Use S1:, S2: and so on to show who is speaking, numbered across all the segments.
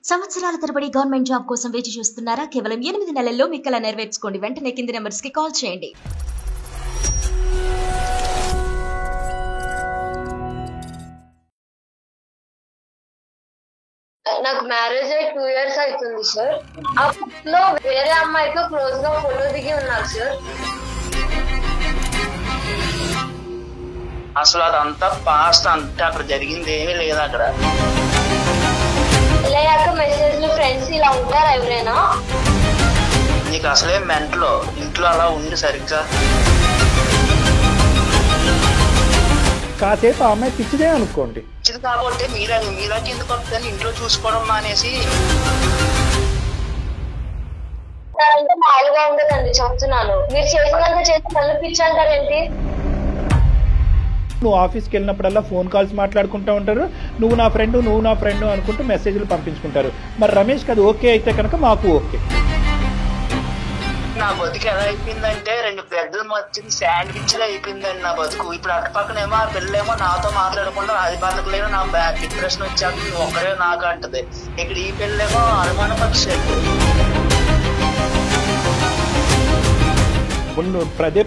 S1: సంవత్సరాల తరబడి government job కోసం వేచి చూస్తున్నారా? కేవలం 8 నెలల్లో మీ కల నెరవేర్చుకోండి. వెంటనే కింది నెంబర్స్ కి కాల్ చేయండి.
S2: నాకు మ్యారేజ్ అయ్యి 2 years అవుతుంది సార్. అప్పట్లో వేరే అమ్మాయితో క్లోజ్ గా ఫోటో దిగి ఉన్నారు సార్.
S3: అసలు అదంతా పాస్ట్, అంతా అక్కడ జరిగింది ఏమీ లేదు. అక్కడ
S2: లేక మెసేజ్లు ఫ్రెండ్స్ ఇలా ఉంటారు ఎవరైనా.
S3: నీకు అసలే మెంటలో ఇంట్లో అలా ఉండి సరిగ్గా
S4: కాసేపు ఆ అమ్మాయి పిచ్చిదే అనుకోండి.
S3: పిచ్చిది కాబట్టి మీరాకి ఎందుకు వస్తుందని ఇంట్లో చూసుకోవడం మానేసి
S2: మామూలుగా ఉండదండి చెప్తున్నాను. మీరు చేసినంత చేసి నన్ను పిచ్చి అంటారేంటి?
S4: నువ్వు ఆఫీస్కి వెళ్ళినప్పుడల్లా ఫోన్ కాల్స్ మాట్లాడుకుంటూ ఉంటారు. నువ్వు నా ఫ్రెండ్ అనుకుంటూ మెసేజ్లు పంపించుకుంటారు. మరి రమేష్కి అది ఓకే అయితే కనుక మాకు ఓకే.
S3: నా బతుకు ఎలా అయిపోయిందంటే 2 పెద్దలు వచ్చింది శాండ్విచ్ గా అయిపోయిందండి నా బతుకు. ఇప్పుడు అటు పక్కనేమో ఆ పిల్లేమో నాతో మాట్లాడకుండా అది బతకలేదు, నా డిప్రెషన్ వచ్చాక ఒక్కడే నాకు అంటది. ఇక్కడ ఈ పిల్లేమో అనుమానం వచ్చేది.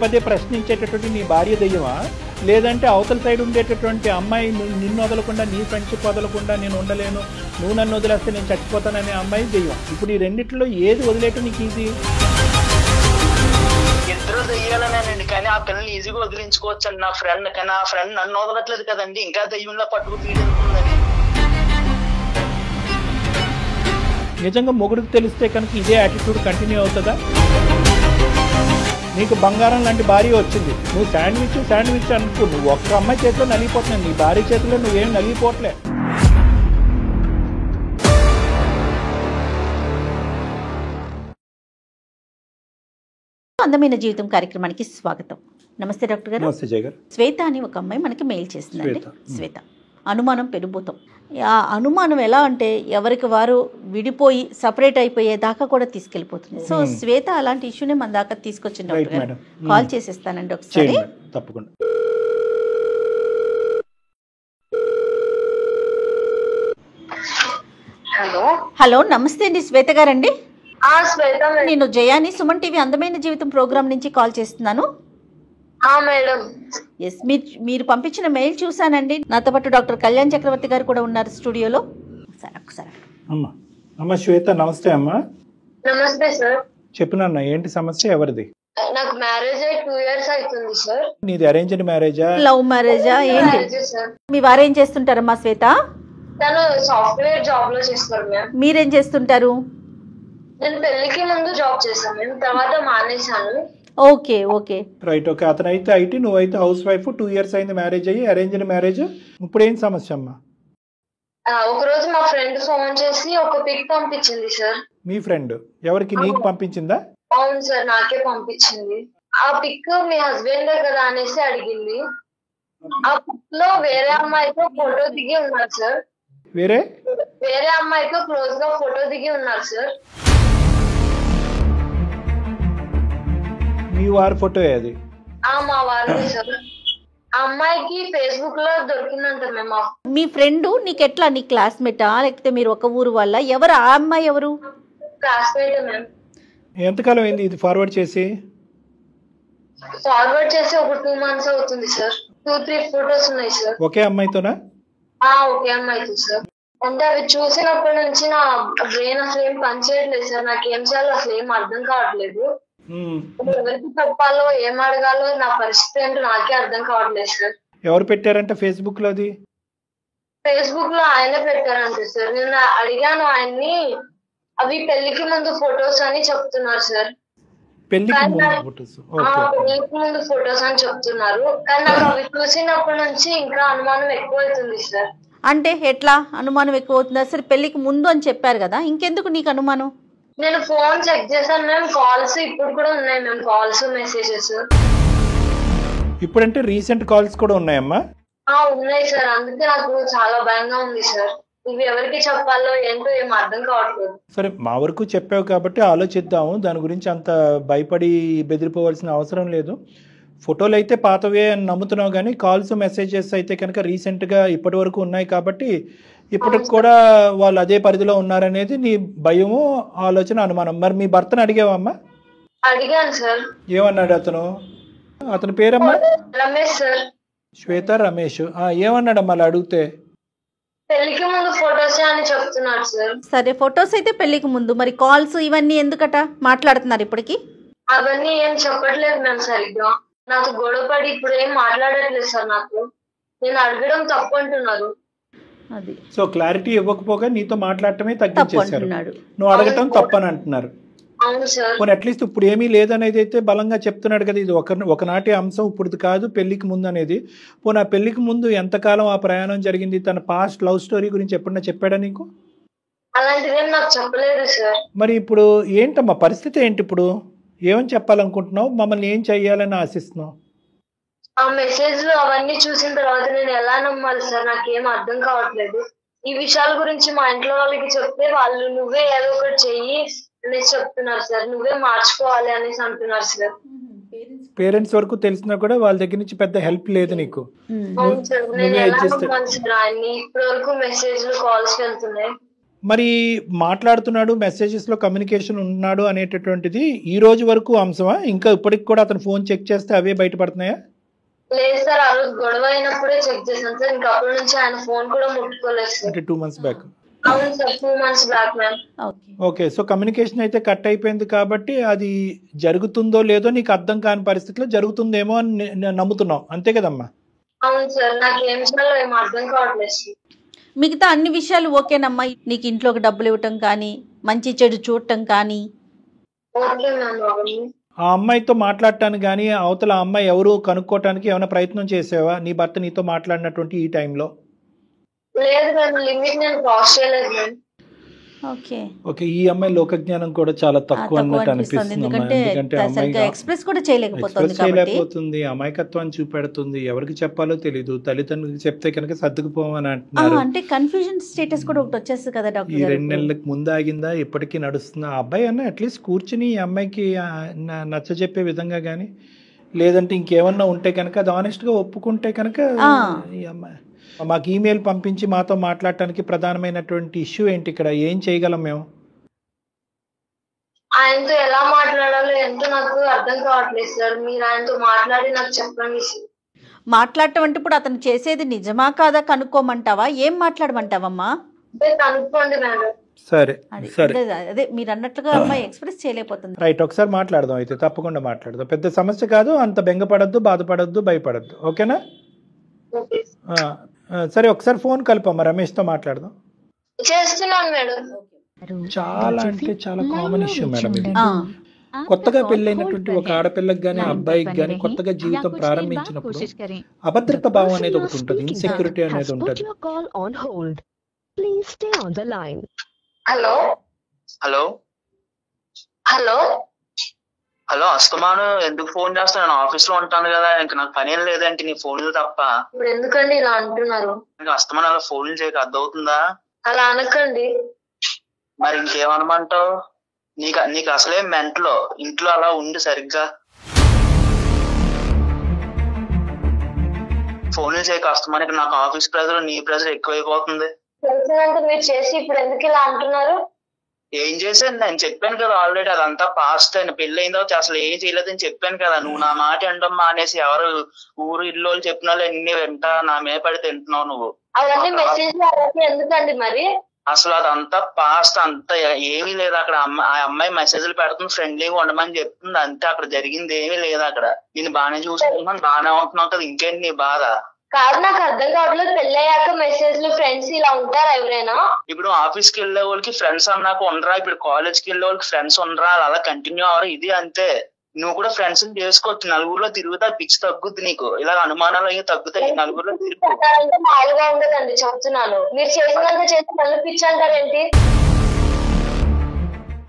S4: పదే ప్రశ్నించేటటువంటి నీ భార్య దెయ్యమా, లేదంటే అవతల సైడ్ ఉండేటటువంటి అమ్మాయి నిన్ను వదలకుండా, నీ ఫ్రెండ్షిప్ వదలకుండా నేను ఉండలేను, నువ్వు నన్ను వదిలేస్తే నేను చచ్చిపోతాననే అమ్మాయి దెయ్యం. ఇప్పుడు ఈ రెండిట్లో ఏది వదిలేయటం నీకు ఈజీ?
S3: ఇద్దరు దెయ్యాలనేనండి, కానీ ఆ పిల్లల్ని ఈజీగా వదిలించుకోవచ్చు అండి. నా ఫ్రెండ్ కానీ ఆ ఫ్రెండ్ నన్ను వదలట్లేదు కదండి, ఇంకా దెయ్యంలో పట్టుకు తీరుతుందని.
S4: నిజంగా మొగుడికి తెలిస్తే కనుక ఇదే యాటిట్యూడ్ కంటిన్యూ అవుతుందా? నీకు బంగారం లాంటి భార్య వచ్చింది, నువ్వు శాండ్విచ్ అనుకో, నువ్వు ఒక్క అమ్మాయి చేతిలో నలిగిపోతున్నావు, నీ భార్య చేతిలో నువ్వేం నలిగిపోవట్లే.
S5: అందమైన జీవితం కార్యక్రమానికి స్వాగతం. నమస్తే డాక్టర్ గారు.
S4: నమస్తే జయ గారు.
S5: శ్వేత అని ఒక అమ్మాయి మనకి మెయిల్ చేసిందండి. శ్వేత అనుమానం పెనుభూతం. ఆ అనుమానం ఎలా అంటే ఎవరికి వారు విడిపోయి సపరేట్ అయిపోయేదాకా కూడా తీసుకెళ్ళిపోతుంది. సో శ్వేత అలాంటి ఇష్యూనే మన దాకా తీసుకొచ్చింది డాక్టర్ గారు. కాల్ చేసేస్తానండి ఒకసారి.
S4: తప్పకుండా.
S5: హలో నమస్తే అండి శ్వేత గారండి.
S2: శ్వేత,
S5: నేను జయాని, సుమన్ టీవీ అందమైన జీవితం ప్రోగ్రామ్ నుంచి కాల్ చేస్తున్నాను.
S2: మేడం.
S5: ఎస్, మీరు పంపించిన మెయిల్ చూసానండి. నాతో పాటు డాక్టర్ కళ్యాణ్ చక్రవర్తి గారు కూడా ఉన్నారు స్టూడియోలో. ఒకసారి
S4: అమ్మా శ్వేత, నమస్తే అమ్మా.
S2: నమస్తే సార్.
S4: చెప్పునన్నా, ఏంటి సమస్య, ఎవరిది?
S2: నాకు మ్యారేజ్ అయ్యి 2 years అవుతుంది సార్.
S4: నీది అరేంజ్డ్ మ్యారేజా,
S5: లవ్ మ్యారేజా, ఏంటి? మీ వారు ఏం చేస్తుంటారమ్మా శ్వేత?
S2: తను సాఫ్ట్వేర్ జాబ్ లో చేస్తారు మ్యామ్.
S5: మీరేం చేస్తుంటారు?
S2: నేను పెళ్లికి ముందు జాబ్ చేశాను మ్యామ్, తర్వాత మానేశాను.
S5: Okay okay
S4: right. ఓకే, అతనైతే ఐటీ, నువ్వైతే హౌస్ వైఫ్. 2 years అయింది మ్యారేజ్ అయ్యి, అరేంజ్డ్ మ్యారేజ్. ఇప్పుడు ఏం సమస్య అమ్మా?
S2: ఒక రోజు మా ఫ్రెండ్ ఫోన్ చేసి ఒక పిక్ పంపించింది సార్.
S4: మీ ఫ్రెండ్ ఎవరికి? నీకు పంపించిందా?
S2: అవును సార్, నాకే పంపించింది. ఆ పిక్ మీ హస్బెండ్ కదా అనేసి అడిగింది. ఆ పిక్ లో వేరే అమ్మాయితో ఫోటో దిగి ఉన్నారు సార్.
S4: వేరే
S2: అమ్మాయితో క్లోజ్ గా ఫోటో దిగి ఉన్నారు సార్.
S4: మీ వారి ఫోటో అది?
S2: మా వారిని సార్. ఆ అమ్మాయికి ఫేస్బుక్ లో దొరికిందంట మేము.
S5: మీ ఫ్రెండ్ నీకు ఎట్లా, నీ క్లాస్మేటా లేకపోతే మీరు ఒక ఊరు వల్ల? ఎవరు ఆ అమ్మాయి? ఎవరు?
S2: క్లాస్మేట్ మేము.
S4: ఎంతకాలం అయింది ఇది ఫార్వర్డ్ చేసి?
S2: ఒక 2 months అవుతుంది సార్. 2-3 ఫోటోస్ ఉన్నాయి సార్.
S4: ఒకే అమ్మాయితోనా?
S2: ఒకే అమ్మాయితో సార్. అంటే అవి చూసినప్పటి నుంచి నా బ్రెయిన్ అసలు ఏం పనిచేయట్లేదు సార్. నాకు ఏం చేయాలో అసలు ఏం అర్థం కావట్లేదు. ఎవరికి చెప్పాలో, ఏం అడగాలో, నా పరిస్థితి ఏంటో నాకే అర్థం కావట్లేదు సార్.
S4: ఎవరు పెట్టారంటే ఫేస్బుక్ లో? అది
S2: ఫేస్బుక్ లో ఆయనే పెట్టారంటే సార్. నేను అడిగాను ఆయన్ని, అవి పెళ్లికి ముందు ఫొటోస్ అని చెప్తున్నారు సార్.
S4: పెళ్లికి
S2: ముందు ఫొటోస్ అని చెప్తున్నారు, కానీ నాకు అవి చూసినప్పటి నుంచి ఇంకా అనుమానం ఎక్కువ అవుతుంది సార్.
S5: అంటే ఎట్లా అనుమానం ఎక్కువ అవుతుంది? అసలు పెళ్లికి ముందు అని చెప్పారు కదా, ఇంకెందుకు నీకు అనుమానం?
S2: నేను ఫోన్ చెక్ చేశాను మ్యామ్, కాల్స్ ఇప్పుడు కూడా ఉన్నాయి మ్యామ్, కాల్స్ మెసేజెస్.
S4: ఇప్పుడంటే రీసెంట్ కాల్స్ కూడా ఉన్నాయమ్మా?
S2: ఉన్నాయి సార్. అందుకే నాకు చాలా భయంగా ఉంది సార్. ఇవి ఎవరికి చెప్పాలో ఏంటో ఏం అర్థం కావట్లేదు.
S4: సరే, మా వరకు చెప్పావు కాబట్టి ఆలోచిద్దాము. దాని గురించి అంత భయపడి బెదిరిపోవాల్సిన అవసరం లేదు. ఫోటోలు అయితే పాతవే అని నమ్ముతున్నావు, కానీ కాల్స్ మెసేజెస్ అయితే కనుక రీసెంట్గా ఇప్పటి వరకు ఉన్నాయి కాబట్టి ఇప్పటికి కూడా వాళ్ళు అదే పరిధిలో ఉన్నారనేది నీ భయము, ఆలోచన, అనుమానం. మరి మీ భర్తను అడిగావమ్మా?
S2: అడిగాను సార్.
S4: ఏమన్నాడు అతను? అతని పేరమ్మా?
S2: రమేష్ సార్.
S4: శ్వేత రమేష్. ఏమన్నాడమ్మా అలా అడిగితే?
S2: పెళ్లికి ముందు ఫొటోస్ అని చెప్తున్నాడు సార్.
S5: సరే, ఫొటోస్ అయితే పెళ్లికి ముందు, మరి కాల్స్ ఇవన్నీ ఎందుకట మాట్లాడుతున్నారు ఇప్పటికి?
S2: అవన్నీ ఏం చెప్పట్లేదు మ్యామ్ సరిగ్గా. నాకు గొడవపడి ఇప్పుడు ఏం మాట్లాడట్లేదు సార్. నాకు నేను అడగడం తప్పు అంటున్నారు.
S5: అది
S4: సో క్లారిటీ ఇవ్వకపోగా నీతో మాట్లాడటమే తగ్గించేశారు,
S5: అంటున్నాడు.
S4: నువ్వు అడగటం తప్పని అంటున్నారు.
S2: అవును సార్.
S4: పోనీ అట్లీస్ట్ ఇప్పుడు ఏమీ లేదనేది అయితే బలంగా చెప్తున్నాడు కదా, ఇది ఒకనాటి అంశం, ఇప్పుడు కాదు పెళ్లికి ముందు అనేది. పోనీ ఆ పెళ్లికి ముందు ఎంతకాలం ఆ ప్రయాణం జరిగింది, తన పాస్ట్ లవ్ స్టోరీ గురించి ఎప్పుడన్నా చెప్పాడా నీకు?
S2: అలాంటిదేం నాకు చెప్పలేదు సార్.
S4: మరి ఇప్పుడు ఏంటమ్మా పరిస్థితి ఏంటి? ఇప్పుడు ఏమని చెప్పాలనుకుంటున్నావు? మమ్మల్ని ఏం చెయ్యాలని ఆశిస్తున్నావు?
S2: ఆ మెసేజ్లు అవన్నీ చూసిన తర్వాత నేను ఎలా నమ్మాలి సార్? నాకేం అర్థం కావట్లేదు. ఈ విషయాల గురించి మా ఇంట్లో వాళ్ళకి చెప్తే వాళ్ళు నువ్వే ఏదో ఒకటి చెయ్యి అనేసి చెప్తున్నారు సార్. నువ్వే మార్చుకోవాలి అనేసి అంటున్నారు సార్.
S4: పేరెంట్స్ వరకు తెలిసినా కూడా వాళ్ళ దగ్గర నుంచి పెద్ద హెల్ప్ లేదు నీకు.
S2: అవును సార్. నేను ఎలా నమ్మాలి సార్ ఆయన్ని? ఇప్పటి వరకు మెసేజ్లు కాల్స్ వెళ్తున్నాయి.
S4: మరి మాట్లాడుతున్నాడు, మెసేజెస్ లో కమ్యూనికేషన్ ఉన్నాడు అనేటటువంటిది ఈ రోజు వరకు అంశమా? ఇంకా ఇప్పటికి కూడా అతను ఫోన్ చెక్ చేస్తే అవే బయటపడుతున్నాయా?
S2: లేదు సార్, ఆ రోజు గొడవ అయినప్పుడే చెక్ చేశాను సార్. ఇంకా అప్పటి నుంచి ఆయన ఫోన్ కూడా ముట్టుకోలేదు సార్.
S4: అంటే 2 months బ్యాక్.
S2: అవును sir, 2 months back ma'am.
S4: Okay, so communication అయితే కట్ అయిపోయింది కాబట్టి అది జరుగుతుందో లేదో నీకు అర్థం కాని పరిస్థితిలో జరుగుతుందేమో అని నమ్ముతున్నావు, అంతే కదమ్మా?
S2: అవును సార్. నాకు ఏం చేయాలో ఏం అర్థం కావట్లేదు సార్.
S5: మిగతా అన్ని విషయాలు ఓకేనమ్మా? నీకు ఇంట్లోకి డబ్బులు ఇవ్వటం కానీ, మంచి చెడు చూడటం కానీ?
S2: Okay ma'am. అవన్నీ
S4: ఆ అమ్మాయితో మాట్లాడటానికి కానీ, అవతల అమ్మాయి ఎవరు కనుక్కోవటానికి ఏమైనా ప్రయత్నం చేసావా నీ భర్త నీతో మాట్లాడినటువంటి ఈ టైంలో?
S2: లేదు మ్యామ్, లిమిట్ నేను క్రాస్ చేయలేదు మ్యామ్.
S5: ఓకే
S4: ఓకే, ఈ అమ్మాయి లోకజ్ఞానం కూడా చాలా తక్కువ అన్నట్టు అనిపిస్తుంది.
S5: ఎందుకంటే ఎక్స్ప్రెస్ కూడా చేయలేకపోతుంది,
S4: అమాయకత్వాన్ని చూపెడుతుంది, ఎవరికి చెప్పాలో తెలీదు, తల్లిదండ్రులకు చెప్తే కనుక సర్దుకుపోమని అంటున్నారు.
S5: అంటే కన్ఫ్యూజన్ స్టేటస్ కూడా ఒకటి వచ్చేస్తుంది కదా డాక్టర్.
S4: ఈ 2 నెలలకు ముందు ఆగిందా, ఇప్పటికీ నడుస్తుందా? ఆ అబ్బాయి అన్న అట్లీస్ట్ కూర్చుని ఈ అమ్మాయికి నచ్చ చెప్పే విధంగా కానీ, లేదంటే ఇంకేమన్నా ఉంటే కనుక అది ఆనెస్ట్ గా ఒప్పుకుంటే కనుక, ఈ అమ్మాయి మాకు ఈమెయిల్ పంపించి మాతో మాట్లాడటానికి ప్రధానమైనటువంటి ఇష్యూ ఏంటి? ఇక్కడ ఏం చేయగలం మేము?
S2: ఆయనతో ఎలా మాట్లాడాలో ఎంతో నాకు అర్థం కావట్లేదు సార్. మీరు ఆయనతో మాట్లాడి నాకు చెప్పండి.
S5: మాట్లాడటం అంటే ఇప్పుడు అతను చేసేది నిజమా కాదా కనుక్కోమంటావా? ఏం మాట్లాడమంటావమ్మా?
S2: కనుక్కోండి మేడం.
S4: సరే సరే,
S5: అదే మీరు అన్నట్లుగా అమ్మాయి ఎక్స్ప్రెస్ చేయలేకపోతుంది.
S4: రైట్, ఒకసారి మాట్లాడదాం అయితే, తప్పకుండా మాట్లాడదాం. పెద్ద సమస్య కాదు, అంత బెంగపడద్దు, బాధపడద్దు, భయపడద్దు. ఓకేనా? సరే, ఒకసారి ఫోన్ కలపమ్మా, రమేష్ తో మాట్లాడదాం.
S2: చేస్తున్నాను మేడం.
S4: చాలా అంటే చాలా కామన్ ఇష్యూ మేడం ఇది. కొత్తగా పెళ్ళైనటువంటి ఒక ఆడపిల్లకి గానీ అబ్బాయికి గానీ కొత్తగా జీవితం ప్రారంభించినప్పుడు అభద్రత భావం అనేది ఒకటి ఉంటుంది, ఇన్సెక్యూరిటీ అనేది ఉంటుంది.
S2: హలో
S3: హలో
S2: హలో
S3: హలో, అస్తమాను ఎందుకు ఫోన్ చేస్తాను? నేను ఆఫీస్ లో ఉంటాను కదా, ఇంకా నాకు పని ఏం లేదంటే నీ ఫోన్లు తప్ప.
S2: ఇప్పుడు ఎందుకండి ఇలా అంటున్నారు?
S3: అస్తమాను అలా ఫోన్లు చేయక అర్థమవుతుందా?
S2: అలా అనకండి.
S3: మరి ఇంకేమనమంటావు? నీకు అసలే మెంట్లో ఇంట్లో అలా ఉండి సరిగ్గా ఫోన్లు చేయక అస్తమానికి నాకు ఆఫీస్ ప్రెజర్, నీ ప్రెజర్ ఎక్కువైపోతుంది.
S2: తెలిసినంత మీరు చేసి ఇప్పుడు ఎందుకు ఇలా అంటున్నారు?
S3: ఏం చేశాను? నేను చెప్పాను కదా ఆల్రెడీ, అదంతా పాస్ట్ అని. పెళ్లి అయిన తర్వాత అసలు ఏం చేయలేదని చెప్పాను కదా. నువ్వు నా మాట వినడం మానేసి ఎవరు ఊరు ఇల్లు చెప్పిన వాళ్ళు ఎన్ని వెంట నా మీద పడి తింటున్నావు నువ్వు.
S2: అవన్నీ మెసేజ్ ఎందుకండి మరి?
S3: అసలు అదంతా పాస్ట్, అంతా ఏమీ లేదు అక్కడ. ఆ అమ్మాయి మెసేజ్లు పెడుతుంది, ఫ్రెండ్లీగా ఉండమని చెప్తుంది, అంతే. అక్కడ జరిగింది ఏమీ లేదు అక్కడ. నేను బాగానే చూసుకుంటున్నాను, బాగానే ఉంటున్నావు కదా, ఇంకేంటి నీ బాధ?
S2: కాదు, నాకు అర్థం కావట్లేదు. పెళ్ళయ్యాక మెసేజ్లు ఫ్రెండ్స్ ఇలా ఉంటారా ఎవరైనా?
S3: ఇప్పుడు ఆఫీస్ కి వెళ్ళే వాళ్ళకి ఫ్రెండ్స్ అన్నాక ఉండరా, ఇప్పుడు కాలేజ్ కి వెళ్ళే వాళ్ళకి ఫ్రెండ్స్ ఉండరా, అలా కంటిన్యూ అవరా, ఇది అంతే. నువ్వు కూడా ఫ్రెండ్స్ చేసుకోవచ్చు, నలుగురిలో తిరుగుతా, పిచ్చి తగ్గుద్ది నీకు, ఇలా అనుమానాలు అవి తగ్గుతాయి నలుగురిలో తిరుగు.
S2: మామూలుగా ఉండదండి, చెప్తున్నాను. మీరు చేసినంత చేసి నన్ను పిచ్చి అంటారేంటి?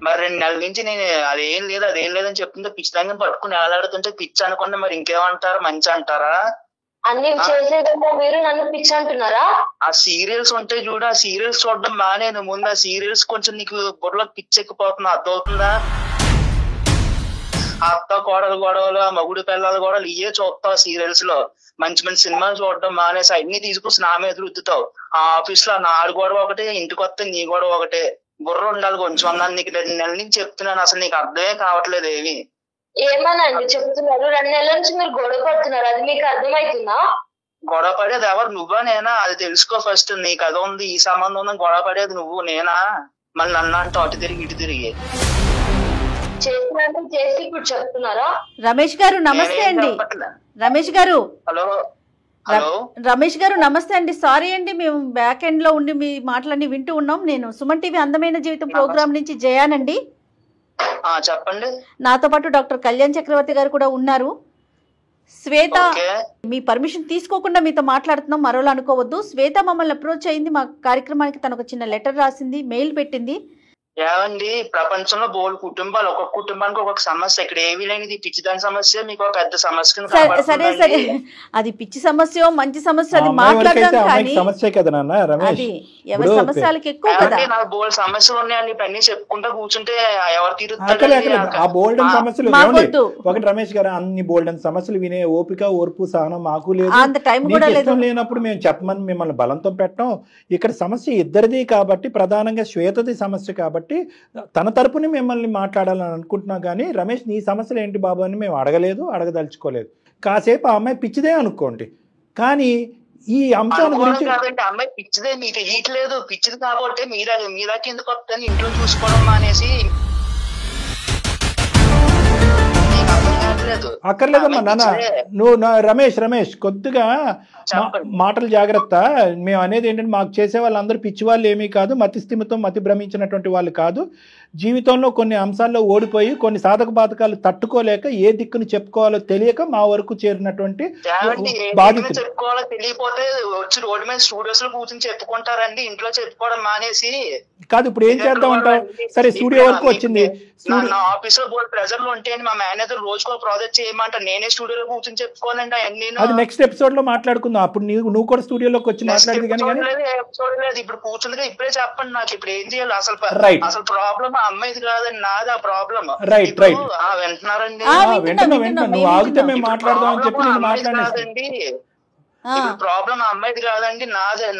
S3: మరి 2 నెలల నుంచి నేను అదేం లేదని చెప్తుంటే పిచ్చి దగ్గర పట్టుకుని ఏలాడుతుంటే పిచ్చి అనుకుంటే మరి ఇంకేమంటారు? మంచి అంటారా?
S2: అన్ని చేసేదేమో మీరు నన్ను పిచ్చి అంటున్నారా?
S3: ఆ సీరియల్స్ ఉంటాయి చూడు, ఆ సీరియల్స్ చూడడం మానేను. ముందు ఆ సీరియల్స్ కొంచెం నీకు బుర్రలో పిచ్చి ఎక్కిపోతున్నా, అర్థమవుతుందా? అత్త కోడలు గొడవలు, ఆ మగుడు పిల్లల గొడవలు ఇవే చూస్తావు సీరియల్స్ లో. మంచి మంచి సినిమాలు చూడడం మానేసి అన్ని తీసుకొచ్చి నా మీద రుద్దుతావు. ఆ ఆఫీస్ లో నాడు గొడవ ఒకటే, ఇంటికి వస్తే నీ గొడవ ఒకటే. బుర్ర ఉండాలి కొంచెం అన్నాను నీకు 2 నెలల నుంచి చెప్తున్నాను, అసలు నీకు అర్థమే కావట్లేదు ఏమి.
S2: ఏమనండి చెప్తున్నారు? 2 నెలల నుంచి మీరు గొడవ పడుతున్నారు, అది మీకు అర్థమవుతుందా?
S3: గొడవ పడేది ఎవరు, నువ్వా నేనా? అది తెలుసుకో ఫస్ట్. నీకు అది ఉంది, ఈ సంబంధం ఉంది, గొడవ పడేది నువ్వు నేనా? మళ్ళీ నన్ను అంటూ అటు తిరిగి ఇటు తిరిగి
S2: చేసినట్టు చేసి ఇప్పుడు చెప్తున్నారా?
S5: రమేష్ గారు నమస్తే అండి. రమేష్ గారు,
S3: హలో హలో
S5: రమేష్ గారు నమస్తే అండి. సారీ అండి, మేము బ్యాక్ ఎండ్ లో ఉండి మీ మాటలన్నీ వింటూ ఉన్నాం. నేను సుమన్ టీవీ అందమైన జీవితం ప్రోగ్రామ్ నుంచి జయానండి.
S3: చెప్పండి.
S5: నాతో పాటు డాక్టర్ కళ్యాణ్ చక్రవర్తి గారు కూడా ఉన్నారు. శ్వేత, మీ పర్మిషన్ తీసుకోకుండా మీతో మాట్లాడుతున్నాం, మరోలా అనుకోవద్దు. శ్వేత మమ్మల్ని అప్రోచ్ అయింది మా కార్యక్రమానికి. తను ఒక చిన్న లెటర్ రాసింది, మెయిల్ పెట్టింది.
S3: ఏమండి, ప్రపంచంలో బోల్డ్ కుటుంబాలు, ఒక్కొక్క కుటుంబానికి ఒక్కొక్క సమస్య. ఇక్కడ ఏమీ లేనిది పిచ్చిదాని సమస్య మీకు ఒక పెద్ద సమస్య.
S5: సరే సరే, అది పిచ్చి సమస్య మంచి సమస్య అది మాట్లాడదాం, కానీ
S4: సమస్య కదా నాన్న రమేష్,
S5: అది ఎవరి సమస్యలకి ఎక్కువ కదా.
S3: నాకు బోల్డ్ సమస్యలు ఉన్నాయండి, ఇవన్నీ చెప్పుకుంటా కూర్చుంటే ఎవరు తీరుతారు?
S4: ఆ బోల్డ్ సమస్యలు ఒకటి రమేష్ గారు, అన్ని బోల్డ్ సమస్యలు వినే ఓపిక ఓర్పు సహనం మాకు లేదు.
S5: అంత టైం కూడా లేదు.
S4: లేనప్పుడు మేము చెప్పమని మిమ్మల్ని బలంతో పెట్టాం. ఇక్కడ సమస్య ఇద్దరిది కాబట్టి, ప్రధానంగా శ్వేతది సమస్య కాబట్టి తన తరపుని మిమ్మల్ని మాట్లాడాలని అనుకుంటున్నా. కానీ రమేష్ నీ సమస్యలు ఏంటి బాబు అని మేము అడగలేదు, అడగదలుచుకోలేదు. కాసేపు ఆ అమ్మాయి పిచ్చిదే అనుకోండి, కానీ ఈ అంశాల గురించి
S3: అమ్మాయి పిచ్చిదే మీకు తెలియట్లేదు. పిచ్చిది కాబట్టి మీరాకి ఎందుకు వస్తాను ఇంట్లో చూసుకోవడం మానేసి
S4: అక్కర్లేదమ్మా నాన్న. నువ్వు రమేష్ కొద్దిగా మాటలు జాగ్రత్త. మేము అనేది ఏంటంటే, మాకు చేసే వాళ్ళందరూ పిచ్చి వాళ్ళు ఏమీ కాదు, మతి స్థిమితం మతి భ్రమించినటువంటి వాళ్ళు కాదు. జీవితంలో కొన్ని అంశాల్లో ఓడిపోయి కొన్ని సాధక బాధకాలు తట్టుకోలేక ఏ దిక్కును చెప్పుకోవాలో తెలియక మా వరకు చేరినటువంటి బాధితులు.
S3: చెప్పుకోవాలో తెలియపోతే వచ్చి రోడ్డు మీద స్టూడియోస్ లో కూర్చొని చెప్పుకుంటారండి, ఇంట్లో చెప్పుకోవడం మానేసి.
S4: కాదు, ఇప్పుడు ఏం చేద్దాం అంటావు? సరే స్టూడియో వరకు వచ్చింది,
S3: నా ఆఫీస్ లో బోల్డ్ ప్రెజర్ లో ఉంటే మా మేనేజర్ రోజుకో ప్రాజెక్ట్ చేయమంటారు, నేనే స్టూడియోలో కూర్చొని చెప్పుకోనండి అవన్నీ.
S4: అది నెక్స్ట్ ఎపిసోడ్ లో మాట్లాడుకుందాం. అప్పుడు నువ్వు కూడా స్టూడియోలోకి వచ్చి మాట్లాడేది.
S3: చూడలేదు, ఇప్పుడు కూర్చుందిగా ఇప్పుడే చెప్పండి నాకు ఇప్పుడు ఏం చేయాలి అసలు. అసలు ప్రాబ్లం అమ్మాయిది కాదండి, నాది ఆ ప్రాబ్లం.
S4: రైట్
S3: వింటున్నారండి?
S4: నువ్వు ఆగితే మేము మాట్లాడదాం అని చెప్పి నేను మాట్లాడేదండి.
S3: ప్రాబ్లం అమ్మాయిది కాదండి,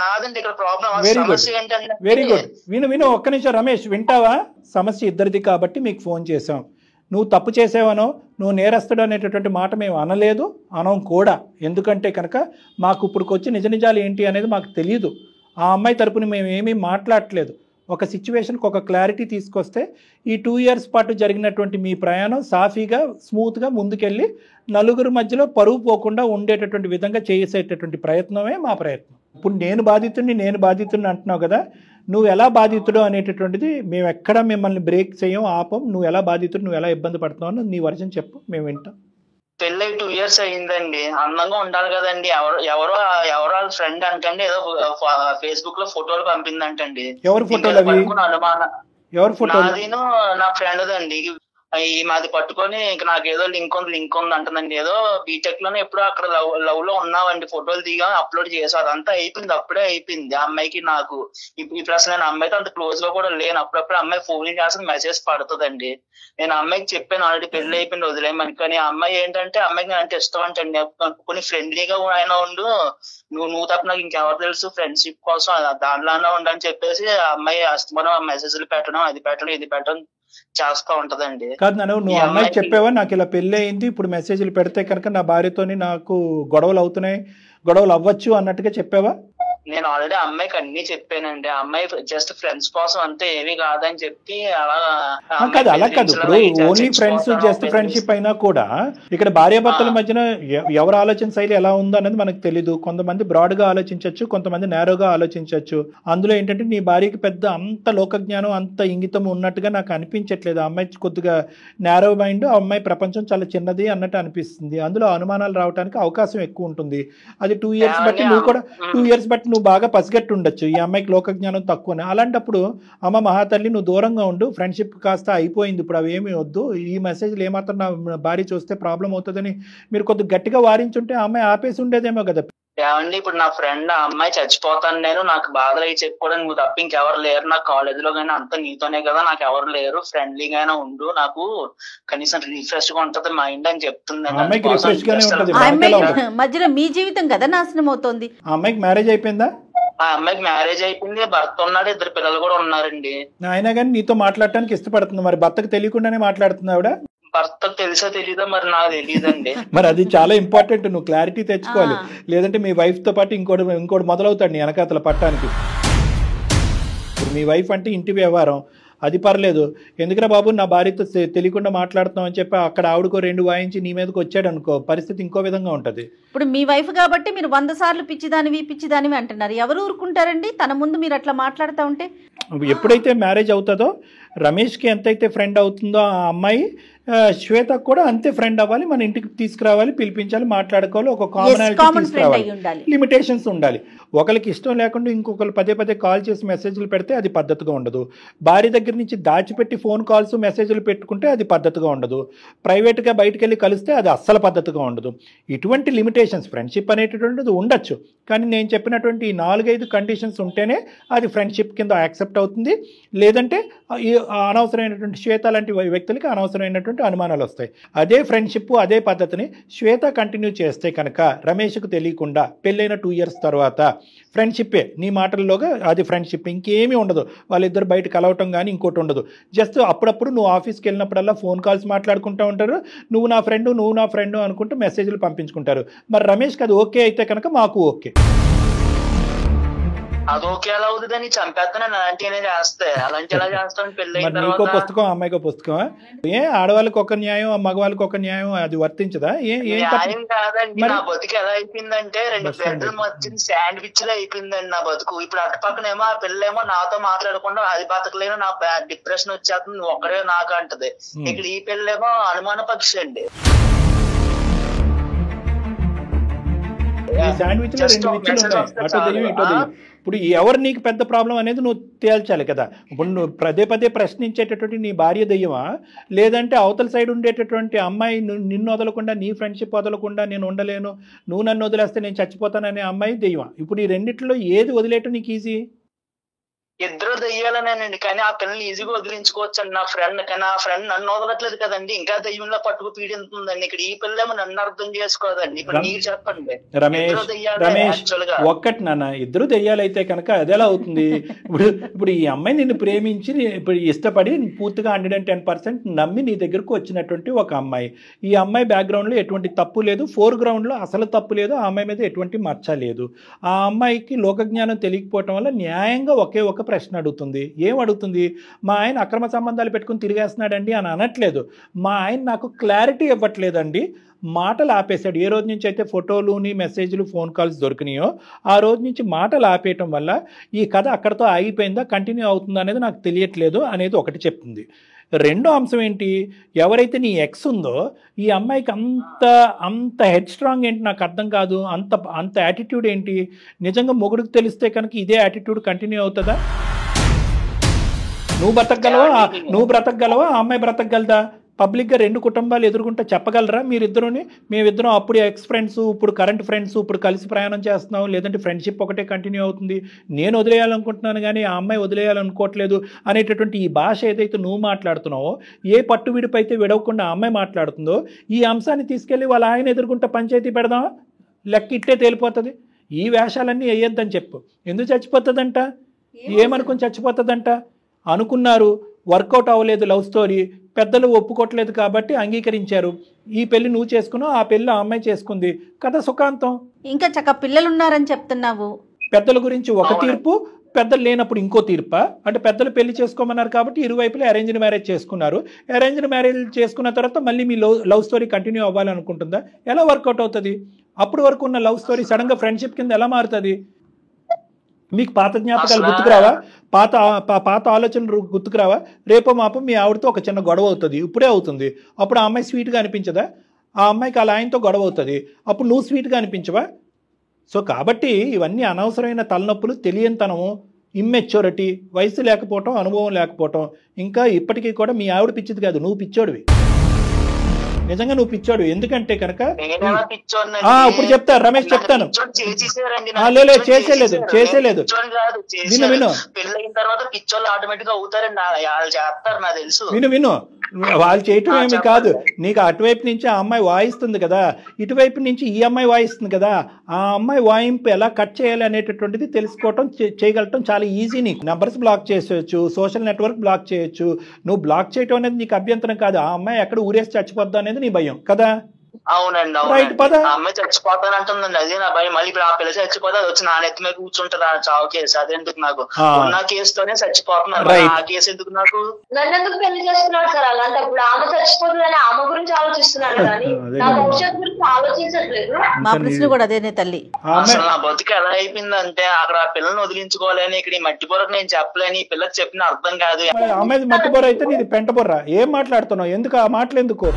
S3: నాదండి ఇక్కడ ప్రాబ్లం. సమస్య ఏంటంటే,
S4: వెరీ గుడ్, విను ఒక్క నిమిషం రమేష్, వింటావా? సమస్య ఇద్దరిది కాబట్టి మీకు ఫోన్ చేసాం. నువ్వు తప్పు చేసావనో నువ్వు నేరస్తుడు అనేటటువంటి మాట మేము అనలేదు, అనం కూడా. ఎందుకంటే కనుక మాకు ఇప్పుడుకొచ్చి నిజ నిజాలు ఏంటి అనేది మాకు తెలియదు. ఆ అమ్మాయి తరపున మేము ఏమీ మాట్లాడట్లేదు. ఒక సిచ్యువేషన్కి ఒక క్లారిటీ తీసుకొస్తే ఈ 2 years పాటు జరిగినటువంటి మీ ప్రయాణం సాఫీగా స్మూత్గా ముందుకెళ్ళి నలుగురు మధ్యలో పరువు పోకుండా ఉండేటటువంటి విధంగా చేసేటటువంటి ప్రయత్నమే మా ప్రయత్నం. ఇప్పుడు నేను బాధితుడిని అంటున్నావు కదా, నువ్వు ఎలా బాధితుడు అనేటటువంటిది మేము ఎక్కడ మిమ్మల్ని బ్రేక్ చేయం, ఆపం. నువ్వు ఎలా బాధితుడు, నువ్వు ఎలా ఇబ్బంది పడుతున్నావు నీ వర్షన్ చెప్పు, మేము వింటాం.
S3: పెళ్ళై 2 years అయిందండి, అందంగా ఉండాలి కదండి. ఎవరో వాళ్ళ ఫ్రెండ్ అంటండి ఏదో ఫేస్బుక్ లో ఫోటోలు పంపిందంటండి.
S4: ఎవరు ఫోటోలు అవి?
S3: అనుమానం.
S4: ఎవరు ఫోటో?
S3: నాదిను నా ఫ్రెండ్ దండి. ఈ మాది పట్టుకొని ఇంక నాకు ఏదో లింక్ ఉంది అంటుందండి. ఏదో బీటెక్ లోనే ఎప్పుడో అక్కడ లవ్ లో ఉన్నావండి, ఫోటోలు దిగా అప్లోడ్ చేసాం. అదంతా అయిపోయింది, అప్పుడే అయిపోయింది. ఆ అమ్మాయికి నాకు ఇప్పుడు అసలు నేను అమ్మాయితో అంత క్లోజ్ గా కూడా లేను. అప్పుడప్పుడు అమ్మాయి ఫోన్ చేసి మెసేజ్ పడుతుందండి. నేను అమ్మాయికి చెప్పాను ఆల్రెడీ పెళ్లి అయిపోయింది వదిలేయమని. కానీ ఆ అమ్మాయి ఏంటంటే, అమ్మాయికి నేను అంటే ఇష్టం అంటండి. కొన్ని ఫ్రెండ్లీగా అయినా ఉండు, నువ్వు తప్ప నాకు ఇంకెవరు తెలుసు, ఫ్రెండ్షిప్ కోసం దానిలోనే ఉండని చెప్పేసి ఆ అమ్మాయి అస్తమానం మెసేజ్లు పెట్టడం, అది పెట్టడం ఇది పెట్టడం చేస్తా ఉంటదండి.
S4: కాదు నువ్వు అమ్మాయికి చెప్పావా నాకు ఇలా పెళ్లి అయింది, ఇప్పుడు మెసేజ్లు పెడితే కనుక నా భార్యతోని నాకు గొడవలు అవుతున్నాయి, గొడవలు అవ్వచ్చు అన్నట్టుగా చెప్పావా?
S3: నేను ఆల్రెడీ అమ్మాయికి అన్ని చెప్పానండి. అమ్మాయి జస్ట్ ఫ్రెండ్స్ కోసం అంతే, ఏమీ కాదని చెప్పి అలా
S4: కాదు. ఇప్పుడు ఓన్లీ ఫ్రెండ్స్ జస్ట్ ఫ్రెండ్షిప్ అయినా కూడా ఇక్కడ భార్యాభర్తల మధ్యన ఎవరు ఆలోచన శైలి ఎలా ఉందో అనేది మనకు తెలీదు. కొంతమంది బ్రాడ్ గా ఆలోచించవచ్చు, కొంతమంది నేరోగా ఆలోచించవచ్చు. అందులో ఏంటంటే నీ భార్యకి పెద్ద అంత లోకజ్ఞానం అంత ఇంగితం ఉన్నట్టుగా నాకు అనిపించట్లేదు. ఆ అమ్మాయి కొద్దిగా నేరో మైండ్, ఆ అమ్మాయి ప్రపంచం చాలా చిన్నది అన్నట్టు అనిపిస్తుంది. అందులో అనుమానాలు రావడానికి అవకాశం ఎక్కువ ఉంటుంది. అది 2 years బట్టి నువ్వు కూడా 2 years బట్టి నువ్వు బాగా పసిగట్టి ఉండొచ్చు ఈ అమ్మాయికి లోకజ్ఞానం తక్కువనే. అలాంటప్పుడు అమ్మ మహాతల్లి నువ్వు దూరంగా ఉండు, ఫ్రెండ్షిప్ కాస్త అయిపోయింది, ఇప్పుడు అవి ఏమీ వద్దు, ఈ మెసేజ్లు ఏమాత్రం నా భార్య చూస్తే ప్రాబ్లం అవుతుందని మీరు కొద్దిగా గట్టిగా వారించుంటే ఆ అమ్మాయి ఆపేసి ఉండేదేమో కదా.
S3: ఏమండి ఇప్పుడు నా ఫ్రెండ్ ఆ అమ్మాయి చచ్చిపోతాను నేను, నాకు బాధలు అయి చెప్పుకోవడానికి నువ్వు తప్ప ఇంకెవరు లేరు, నాకు కాలేజీలో కానీ అంతా నీతోనే కదా, నాకు ఎవరు లేరు, ఫ్రెండ్లీగానే ఉండు, నాకు కనీసం రిఫ్రెష్ గా ఉంటది మైండ్ అని చెప్తుంది.
S5: మధ్యలో మీ జీవితం కదా నాశనం అవుతోంది.
S4: ఆ అమ్మాయికి మ్యారేజ్ అయిపోయిందా?
S3: ఆ అమ్మాయికి మ్యారేజ్ అయిపోయింది, భర్త ఉన్నాడు, 2 పిల్లలు కూడా ఉన్నారండి.
S4: అయినా కానీ నీతో మాట్లాడటానికి ఇష్టపడుతుంది, మరి భర్తకు తెలియకుండానే మాట్లాడుతుంది ఆవిడ?
S3: భర్తకు తెలుసా తెలీదా మరి నాకు తెలియదండి.
S4: మరి అది చాలా ఇంపార్టెంట్, నువ్వు క్లారిటీ తెచ్చుకోవాలి, లేదంటే మీ వైఫ్ తో పాటు ఇంకోటి మొదలవుతాడు నీ వెనకాతల పట్టానికి. ఇప్పుడు మీ వైఫ్ అంటే ఇంటి వ్యవహారం, అది పర్లేదు, ఎందుకురా బాబు నా భార్యతో తెలియకుండా మాట్లాడుతున్నాం అని చెప్పి అక్కడ ఆవిడకో 2 వాయించి నీ మీదకి వచ్చాడు అనుకో, పరిస్థితి ఇంకో విధంగా ఉంటది.
S5: ఇప్పుడు మీ వైఫ్ కాబట్టి మీరు 100 సార్లు పిచ్చిదానివి అంటున్నారు, ఎవరు ఊరుకుంటారండి తన ముందు మీరు అట్లా మాట్లాడుతూ ఉంటే?
S4: ఎప్పుడైతే మ్యారేజ్ అవుతుందో రమేష్కి ఎంతైతే ఫ్రెండ్ అవుతుందో ఆ అమ్మాయి శ్వేతకు కూడా అంతే ఫ్రెండ్ అవ్వాలి, మన ఇంటికి తీసుకురావాలి, పిలిపించాలి, మాట్లాడుకోవాలి, ఒక కామనాలిటీ తీసుకురావాలి, లిమిటేషన్స్ ఉండాలి. ఒకరికి ఇష్టం లేకుండా ఇంకొకరు పదే కాల్ చేసి మెసేజ్లు పెడితే అది పద్ధతిగా ఉండదు. భార్య దగ్గర నుంచి దాచిపెట్టి ఫోన్ కాల్స్ మెసేజ్లు పెట్టుకుంటే అది పద్ధతిగా ఉండదు. ప్రైవేట్గా బయటకు వెళ్ళి కలిస్తే అది అస్సలు పద్ధతిగా ఉండదు. ఇటువంటి లిమిటేషన్స్ ఫ్రెండ్షిప్ అనేటటువంటిది ఉండొచ్చు, కానీ నేను చెప్పినటువంటి 4-5 కండిషన్స్ ఉంటేనే అది ఫ్రెండ్షిప్ కింద యాక్సెప్ట్ అవుతుంది. లేదంటే అనవసరమైనటువంటి శ్వేత లాంటి వ్యక్తులకి అనవసరమైనటువంటి అనుమానాలు వస్తాయి. అదే ఫ్రెండ్షిప్ అదే పద్ధతిని శ్వేత కంటిన్యూ చేస్తే కనుక రమేష్కు తెలియకుండా పెళ్ళైన 2 years తర్వాత ఫ్రెండ్షిప్పే, నీ మాటల్లోగా అది ఫ్రెండ్షిప్, ఇంకేమీ ఉండదు. వాళ్ళిద్దరు బయట కలవటం కానీ ఇంకోటి ఉండదు. జస్ట్ అప్పుడప్పుడు నువ్వు ఆఫీస్కి వెళ్ళినప్పుడల్లా ఫోన్ కాల్స్ మాట్లాడుకుంటూ ఉంటారు, నువ్వు నా ఫ్రెండ్ అనుకుంటూ మెసేజ్లు పంపించుకుంటారు. మరి రమేష్కి అది ఓకే అయితే కనుక మాకు ఓకే.
S3: అది ఓకే ఎలా అవుతుందని చంపేస్తాను అలాంటినే చేస్తే, అలాంటి ఎలా చేస్తాను పెళ్ళి.
S4: నీకో పుస్తకం అమ్మాయికో పుస్తకం, ఏ ఆడవాళ్ళకి ఒక న్యాయం మగవాళ్ళకి ఒక న్యాయం అది వర్తించదా?
S3: న్యాయం కాదండి, నా బతుకు ఎలా అయిపోయిందంటే 2 బెడ్రూమ్ వచ్చింది శాండ్విచ్ లో అయిపోయిందండి నా బతుకు. ఇప్పుడు అటు పక్కనేమో ఆ పిల్లేమో నాతో మాట్లాడకుండా అది బతకలేను, నా డిప్రెషన్ వచ్చేస్తుంది, నువ్వు ఒక్కడే నాకు అంటది. ఇక్కడ ఈ పిల్లేమో అనుమాన పక్షి అండి.
S4: ఇప్పుడు ఎవరు నీకు పెద్ద ప్రాబ్లం అనేది నువ్వు తేల్చాలి కదా. ఇప్పుడు నువ్వు పదే ప్రశ్నించేటటువంటి నీ భార్య దెయ్యమా, లేదంటే అవతల సైడ్ ఉండేటటువంటి అమ్మాయి నిన్ను వదలకుండా, నీ ఫ్రెండ్షిప్ వదలకుండా నేను ఉండలేను, నువ్వు నన్ను వదిలేస్తే నేను చచ్చిపోతాననే అమ్మాయి దెయ్యమా? ఇప్పుడు ఈ రెండిట్లో ఏది వదిలేయటం నీకు ఈజీ?
S3: ఇద్దరు దెయ్యాలనేనండి, కానీ ఆ పిల్లల్ని ఈజీగా వదిలించుకోవచ్చు అండి. నా ఫ్రెండ్ కానీ ఆ ఫ్రెండ్ నన్ను వదలట్లేదు కదండి, ఇంకా దెయ్యంలో పట్టుకు పీడింతుందండి. ఇక్కడ ఈ పిల్లేమో నన్ను అర్థం చేసుకోదండి. ఇప్పుడు మీరు చెప్పండి
S4: రమేష్, ఒక్కటి నాన్న, ఇద్దరు దెయ్యాలైతే కనుక అది ఎలా అవుతుంది? ఇప్పుడు ఈ అమ్మాయి నిన్ను ప్రేమించి ఇప్పుడు ఇష్టపడి పూర్తిగా 110% నమ్మి నీ దగ్గరకు వచ్చినటువంటి ఒక అమ్మాయి. ఈ అమ్మాయి బ్యాక్గ్రౌండ్లో ఎటువంటి తప్పు లేదు, ఫోర్గ్రౌండ్లో అసలు తప్పు లేదు, ఆ అమ్మాయి మీద ఎటువంటి మచ్చ లేదు. ఆ అమ్మాయికి లోకజ్ఞానం తెలియకపోవటం వల్ల న్యాయంగా ఒకే ఒక ప్రశ్న అడుగుతుంది. ఏం అడుగుతుంది? మా ఆయన అక్రమ సంబంధాలు పెట్టుకుని తిరిగేస్తున్నాడండి అని అనట్లేదు. మా ఆయన నాకు క్లారిటీ ఇవ్వట్లేదండి, మాటలు ఆపేశాడు. ఏ రోజు నుంచి అయితే ఫోటోలుని మెసేజ్లు ఫోన్ కాల్స్ దొరికినాయో ఆ రోజు నుంచి మాటలు ఆపేయటం వల్ల ఈ కథ అక్కడతో ఆగిపోయిందా కంటిన్యూ అవుతుందా అనేది నాకు తెలియట్లేదు అనేది ఒకటి చెప్తుంది. రెండో అంశం ఏంటి? ఎవరైతే నీ ఎక్స్ ఉందో ఈ అమ్మాయికి అంత హెడ్ స్ట్రాంగ్ ఏంటి నాకు అర్థం కాదు, అంత యాటిట్యూడ్ ఏంటి? నిజంగా మొగుడికి తెలిస్తే కనుక ఇదే యాటిట్యూడ్ కంటిన్యూ అవుతుందా? నువ్వు బ్రతకగలవా? ఆ అమ్మాయి బ్రతకగలదా? పబ్లిక్గా 2 కుటుంబాలు ఎదుర్కొంటే చెప్పగలరా మీరిద్దరుని? మేమిద్దరం అప్పుడు ఎక్స్ ఫ్రెండ్స్, ఇప్పుడు కరెంట్ ఫ్రెండ్స్, ఇప్పుడు కలిసి ప్రయాణం చేస్తున్నాం, లేదంటే ఫ్రెండ్షిప్ ఒకటే కంటిన్యూ అవుతుంది, నేను వదిలేయాలనుకుంటున్నాను కానీ ఆ అమ్మాయి వదిలేయాలనుకోవట్లేదు అనేటటువంటి ఈ భాష ఏదైతే నువ్వు మాట్లాడుతున్నావో, ఏ పట్టు విడిపైతే విడవకుండా ఆ అమ్మాయి మాట్లాడుతుందో, ఈ అంశాన్ని తీసుకెళ్ళి వాళ్ళ ఆయన ఎదుర్కొంటే పంచాయతీ పెడదామా? లెక్క ఇట్టే తేలిపోతుంది. ఈ వేషాలన్నీ వేయొద్దని చెప్పు. ఎందుకు చచ్చిపోతుందంట? ఏమనుకుని చచ్చిపోతుందంట? అనుకున్నారు, వర్కౌట్ అవ్వలేదు లవ్ స్టోరీ, పెద్దలు ఒప్పుకోవట్లేదు కాబట్టి అంగీకరించారు. ఈ పెళ్లి నువ్వు చేసుకున్నావు, ఆ పెళ్లి ఆ అమ్మాయి చేసుకుంది, కథ సుఖాంతం.
S5: ఇంకా చక్క పిల్లలు ఉన్నారని చెప్తున్నావు.
S4: పెద్దల గురించి ఒక తీర్పు, పెద్దలు లేనప్పుడు ఇంకో తీర్పా? అంటే పెద్దలు పెళ్లి చేసుకోమన్నారు కాబట్టి ఇరువైపులా అరేంజ్డ్ మ్యారేజ్ చేసుకున్నారు. అరేంజ్డ్ మ్యారేజ్ చేసుకున్న తర్వాత మళ్ళీ మీ లవ్ స్టోరీ కంటిన్యూ అవ్వాలనుకుంటుందా? ఎలా వర్కౌట్ అవుతుంది? అప్పుడు వరకు ఉన్న లవ్ స్టోరీ సడన్గా ఫ్రెండ్షిప్ కింద ఎలా మారుతుంది? మీకు పాత జ్ఞాపకాలు గుర్తుకురావా? పాత ఆలోచనలు గుర్తుకురావా? రేపో మాపో మీ ఆవిడతో ఒక చిన్న గొడవ అవుతుంది, ఇప్పుడే అవుతుంది, అప్పుడు ఆ అమ్మాయి స్వీట్గా అనిపించదా? ఆ అమ్మాయికి అలా ఆయనతో గొడవ అవుతుంది, అప్పుడు నువ్వు స్వీట్గా అనిపించవా? సో కాబట్టి ఇవన్నీ అనవసరమైన తలనొప్పులు, తెలియనితనము, ఇమ్మెచ్యూరిటీ, వయసు లేకపోవటం, అనుభవం లేకపోవటం. ఇంకా ఇప్పటికీ కూడా మీ ఆవిడ పిచ్చిది కాదు, నువ్వు పిచ్చోడివి. నిజంగా నువ్వు పిచ్చాడు. ఎందుకంటే కనుక
S3: నేనేమో పిచ్చోడిని
S4: ఇప్పుడు చెప్తా రమేష్, చెప్తాను.
S3: చేసేసారండి,
S4: లేదు చేసేలేదు.
S3: కాదు
S4: విను
S3: పెళ్ళైన తర్వాత పిచ్చోళ్ళు ఆటోమేటిక్ గా అవుతారండి, వాళ్ళు చేస్తారు నాకు తెలుసు.
S4: విను వాళ్ళు చేయటం ఏమి కాదు. నీకు అటువైపు నుంచి ఆ అమ్మాయి వాయిస్తుంది కదా, ఇటువైపు నుంచి ఈ అమ్మాయి వాయిస్తుంది కదా, ఆ అమ్మాయి వాయింపు ఎలా కట్ చేయాలి అనేటటువంటిది తెలుసుకోవటం చేయగలటం చాలా ఈజీ. నీకు నెంబర్స్ బ్లాక్ చేసేయచ్చు, సోషల్ నెట్వర్క్ బ్లాక్ చేయొచ్చు. నువ్వు బ్లాక్ చేయటం అనేది నీకు అభ్యంతరం కాదు. ఆ అమ్మాయి ఎక్కడ ఊరేసి చచ్చిపోద్దా అనేది నీ భయం కదా.
S3: అవునండి అవునండి, ఆ అమ్మాయి చచ్చిపోతాను అంటుందండి, అదే నా భయం. మళ్ళీ ఇప్పుడు ఆ పిల్ల చచ్చిపోతే అది వచ్చి నా నెత్తి మీద కూర్చుంటారు ఆ చావు కేసు. అదెందుకు నాకు, ఉన్న కేసుతోనే చచ్చిపోతున్నారు, ఆ కేసు ఎందుకు నాకు?
S2: నన్ను ఎందుకు పెళ్లి చేస్తున్నాడు సార్? అలాంటప్పుడు ఆమె చచ్చిపోతుందని ఆమె గురించి ఆలోచిస్తున్నాడు కానీ నా భవిష్యత్తు గురించి ఆలోచించట్లేదు.
S5: మా ప్రశ్న కూడా అదేనే తల్లి.
S3: అసలు నా బతుకు ఎలా అయిపోయిందంటే అక్కడ ఆ పిల్లని వదిలించుకోవాలని, ఇక్కడ ఈ మట్టి బొరకు నేను చెప్పలేని, ఈ పిల్లకి చెప్పిన అర్థం కాదు.
S4: అమ్మాయి మట్టి బొర్ర అయితే నీది పెంట బొర్ర. ఏం మాట్లాడుతున్నావు? ఎందుకు ఆ మాటలు ఎందుకు?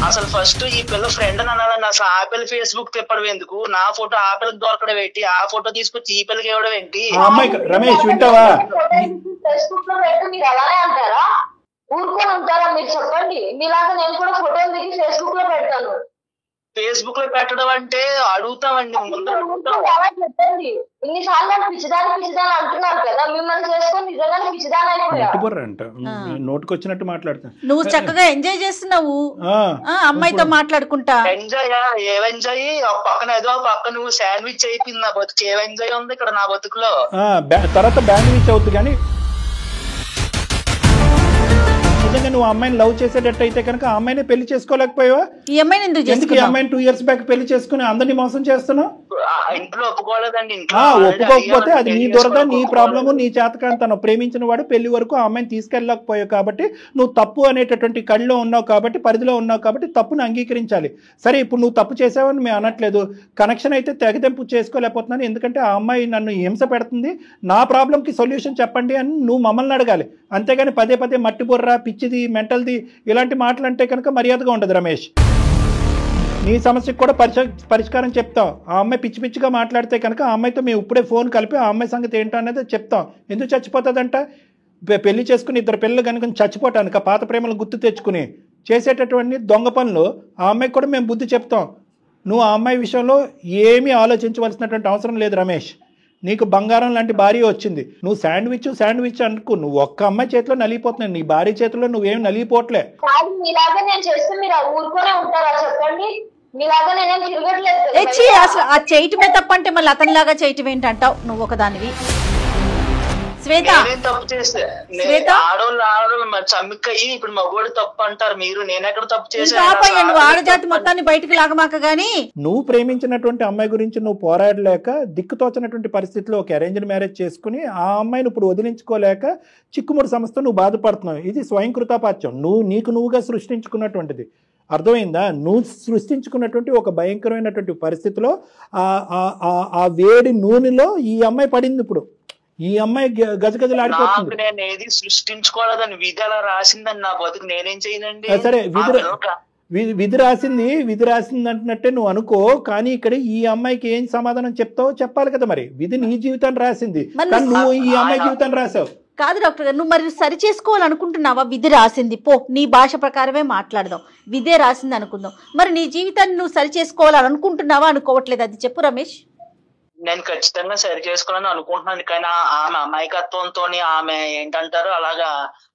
S3: అసలు ఫస్ట్ ఈ పిల్ల ఫ్రెండ్ అని అనాలండి. అసలు ఆ పిల్ల ఫేస్బుక్ తిప్పడం ఎందుకు? నా ఫోటో ఆ పిల్లకి దొరకడం ఏంటి? ఆ ఫోటో తీసుకొచ్చి ఈ పిల్లకి ఇవ్వడం ఏంటి?
S4: రమేష్ వింటావా?
S2: ఫేస్బుక్ లో పెట్టి మీరు అలానే అంటారా? ఊరుకొని ఉంటారా? మీరు చెప్పండి. మీలాగా నేను కూడా ఫోటోలు దిగి ఫేస్బుక్ లో పెడతాను.
S3: ఫేస్బుక్ లో పెట్టడం అంటే అడుగుతామండి ముందు.
S2: చెప్పండి, ఇన్నిసార్లు నన్ను పిచ్చిదాని అంటున్నారు కదా, మిమ్మల్ని చేసుకొని నిజంగానే పిచ్చిదాని
S4: అయిపోయారంట. నోటుకు వచ్చినట్టు మాట్లాడుతా.
S5: నువ్వు చక్కగా ఎంజాయ్ చేస్తున్నావు అమ్మాయితో మాట్లాడుకుంటా.
S3: ఎంజాయ్ ఏం ఎంజాయ్? పక్కన ఏదో పక్క నువ్వు శాండ్విచ్ అయిపోయింది నా బతుకు. ఏం ఎంజాయ్ ఉంది ఇక్కడ నా బతుకులో?
S4: తర్వాత బ్యాండ్విచ్ అవుతుంది. కానీ నిజంగా నువ్వు అమ్మాయిని లవ్ చేసేటట్టు అయితే కనుక ఆ అమ్మాయిని పెళ్లి చేసుకోలేకపోయావా?
S5: ఈ అమ్మాయిని
S4: ఎందుకు ఈ అమ్మాయిని 2 years బ్యాక్ పెళ్లి చేసుకుని అందరినీ మోసం చేస్తున్నావు?
S3: ఇంట్లో ఒప్పుకోలేదండి.
S4: ఒప్పుకోకపోతే అది నీ దొరద, నీ ప్రాబ్లము, నీ చేతకాంతనం. ప్రేమించిన వాడు పెళ్లి వరకు ఆ అమ్మాయిని తీసుకెళ్ళకపోయావు కాబట్టి నువ్వు తప్పు అనేటటువంటి కళ్ళలో ఉన్నావు కాబట్టి, పరిధిలో ఉన్నావు కాబట్టి తప్పును అంగీకరించాలి. సరే, ఇప్పుడు నువ్వు తప్పు చేసావని మేము అనట్లేదు. కనెక్షన్ అయితే తెగదెంపు చేసుకోలేకపోతున్నాను, ఎందుకంటే ఆ అమ్మాయి నన్ను హింస పెడుతుంది, నా ప్రాబ్లంకి సొల్యూషన్ చెప్పండి అని నువ్వు మమ్మల్ని అడగాలి. అంతేగాని పదే పదే మట్టి బొర్ర, పిచ్చిది, మెంటల్ది ఇలాంటి మాటలు అంటే కనుక మర్యాదగా ఉండదు రమేష్. నీ సమస్యకు కూడా పరిష్కారం చెప్తాం. ఆ అమ్మాయి పిచ్చి పిచ్చిగా మాట్లాడితే కనుక ఆ అమ్మాయితో మేము ఇప్పుడే ఫోన్ కలిపి ఆ అమ్మాయి సంగతి ఏంటో అనేది చెప్తాం. ఎందుకు చచ్చిపోతుందంట? పెళ్లి చేసుకుని 2 పిల్లలు కనుక చచ్చిపోవటానికి పాత ప్రేమలు గుర్తు తెచ్చుకుని చేసేటటువంటి దొంగ పనులు ఆ అమ్మాయికి కూడా మేము బుద్ధి చెప్తాం. నువ్వు ఆ అమ్మాయి విషయంలో ఏమీ ఆలోచించవలసినటువంటి అవసరం లేదు రమేష్. నీకు బంగారం లాంటి భార్య వచ్చింది. నువ్వు శాండ్విచ్ అనుకో, నువ్వు ఒక్క అమ్మాయి చేతిలో నలిగిపోతున్నావు, నీ భార్య చేతిలో నువ్వేం నలిగిపోవట్లే.
S2: మీలాగా నేను చేస్తే మీరు ఊరుకోనే ఉంటారా చెప్పండి? మీలాగా నేనేం తిరగట్లేదు.
S5: అసలు ఆ చేయటమే తప్పంటే మళ్ళీ అతనిలాగా చేయటం ఏంటంటావు నువ్వు ఒకదానివి? శ్వేత,
S3: తప్పు చేస్తే ఆడోళ్ళు మరి చమ్మిక్కయ్యి ఇప్పుడు మగోడు తప్పు అంటారు మీరు. నేను ఎక్కడ తప్పు చేశాను?
S5: నువ్వు ఆడజాతి మొత్తాన్ని బయటకు లాగమాక గానీ
S4: నువ్వు ప్రేమించినటువంటి అమ్మాయి గురించి నువ్వు పోరాడలేక దిక్కుతోచినటువంటి పరిస్థితిలో ఒక అరేంజ్డ్ మ్యారేజ్ చేసుకుని ఆ అమ్మాయిని ఇప్పుడు వదిలించుకోలేక చిక్కుముడి సమస్య నువ్వు బాధపడుతున్నావు. ఇది స్వయం కృతాపాత్యం, నువ్వుగా సృష్టించుకున్నటువంటిది. అర్థమైందా? నువ్వు సృష్టించుకున్నటువంటి ఒక భయంకరమైనటువంటి పరిస్థితిలో ఆ వేడి నూనెలో ఈ అమ్మాయి పడింది. ఇప్పుడు ఈ అమ్మాయి గజగజలాడిపోతుంది.
S3: నేను ఏది సృష్టించుకోలేదని విధి అలా రాసిందని నా బతుకు నేనేం చేయనండి.
S4: సరే, విధి రాసింది అంటున్నట్టే నువ్వు అనుకో, కానీ ఇక్కడ ఈ అమ్మాయికి ఏం సమాధానం చెప్తావో చెప్పాలి కదా. మరి విధి నీ జీవితాన్ని రాసింది, కానీ నువ్వు ఈ అమ్మాయి జీవితాన్ని రాసావు.
S5: కాదు డాక్టర్ గారు, నువ్వు మరి సరి చేసుకోవాలనుకుంటున్నావా? విధి రాసింది, పో నీ భాష ప్రకారమే మాట్లాడదాం, విధే రాసింది అనుకుందాం. మరి నీ జీవితాన్ని నువ్వు సరి చేసుకోవాలనుకుంటున్నావా, అనుకోవట్లేదు? అది చెప్పు రమేష్.
S3: నేను ఖచ్చితంగా సరి చేసుకోవాలని అనుకుంటున్నాను, కానీ ఆమె అమాయకత్వంతో ఆమె ఏంటంటారు అలాగా